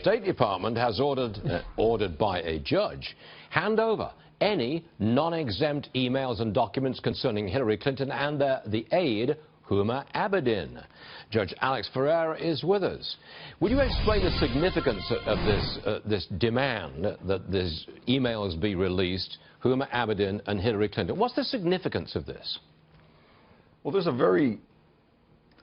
State Department has ordered by a judge, hand over any non-exempt emails and documents concerning Hillary Clinton and the aide, Huma Abedin. Judge Alex Ferrer is with us. Would you explain the significance of this demand that these emails be released, Huma Abedin and Hillary Clinton? What's the significance of this? Well, there's a very,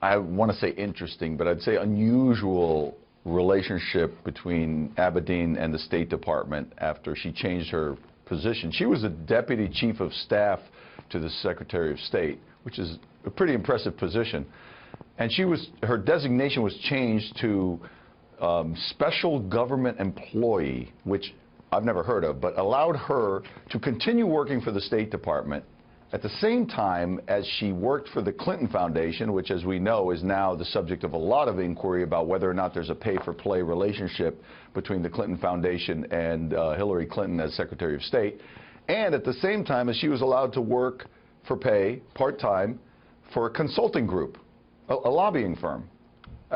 I want to say interesting, but I'd say unusual relationship between Abedin and the State Department after she changed her position. She was a deputy chief of staff to the Secretary of State, which is a pretty impressive position. And her designation was changed to special government employee, which I've never heard of, but allowed her to continue working for the State Department at the same time as she worked for the Clinton Foundation, which, as we know, is now the subject of a lot of inquiry about whether or not there's a pay-for-play relationship between the Clinton Foundation and Hillary Clinton as Secretary of State. And at the same time as she was allowed to work for pay, part-time, for a consulting group, a lobbying firm.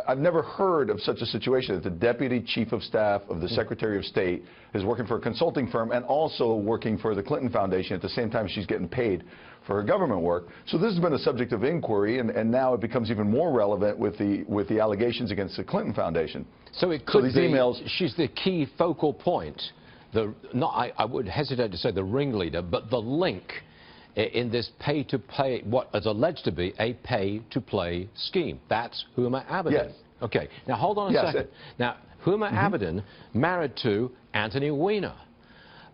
I've never heard of such a situation that the deputy chief of staff of the Secretary of State is working for a consulting firm and also working for the Clinton Foundation at the same time she's getting paid for her government work. So this has been a subject of inquiry, and now it becomes even more relevant with the allegations against the Clinton Foundation. So it could these be emails, she's the key focal point, I would hesitate to say the ringleader, but the link in this pay-to-play, what is alleged to be a pay-to-play scheme. That's Huma Abedin. Yes. Okay. Now, hold on a second. Now, Huma Abedin married to Anthony Weiner,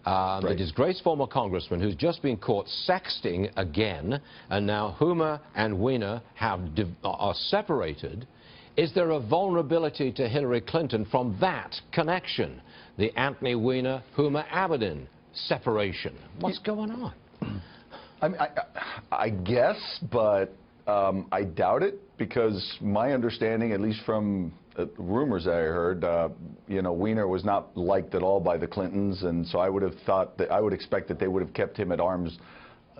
the disgraced former congressman who's just been caught sexting again, and now Huma and Weiner are separated. Is there a vulnerability to Hillary Clinton from that connection, the Anthony Weiner-Huma Abedin separation? What's going on? I guess, but I doubt it, because my understanding, at least from rumors that I heard, Weiner was not liked at all by the Clintons, and so I would have thought that I would expect that they would have kept him at arm's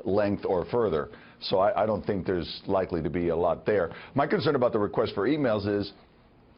length or further. So I don't think there's likely to be a lot there. My concern about the request for emails is,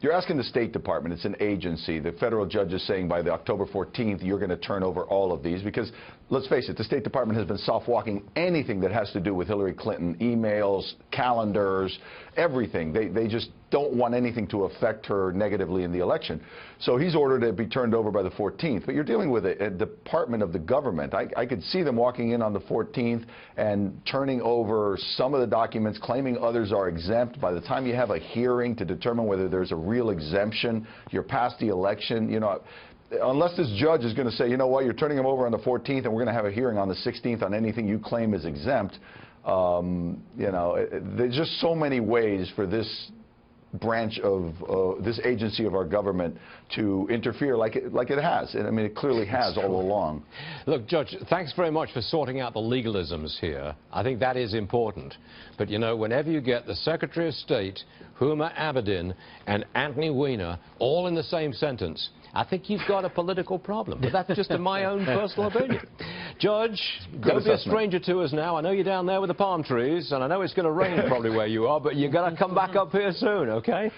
you're asking the State Department, it's an agency. The federal judge is saying by the October 14th, you're going to turn over all of these, because, let's face it, the State Department has been soft-walking anything that has to do with Hillary Clinton, emails, calendars, everything. They just don't want anything to affect her negatively in the election. So he's ordered it be turned over by the 14th. But you're dealing with a department of the government. I could see them walking in on the 14th and turning over some of the documents, claiming others are exempt. By the time you have a hearing to determine whether there's a real exemption, you're past the election, unless this judge is going to say, you know what, you're turning them over on the 14th and we're going to have a hearing on the 16th on anything you claim is exempt. There's just so many ways for this branch of this agency of our government to interfere like it has. And I mean, it clearly has all along. Look, Judge, thanks very much for sorting out the legalisms here. I think that is important. But, whenever you get the Secretary of State, Huma Abedin, and Anthony Weiner all in the same sentence, I think you've got a political problem. But that's just my own personal opinion. Judge, don't be a stranger to us now. I know you're down there with the palm trees, and I know it's going to rain probably where you are, but you've got to come back up here soon, okay?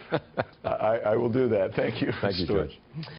I will do that. Thank you. Thank you, Judge.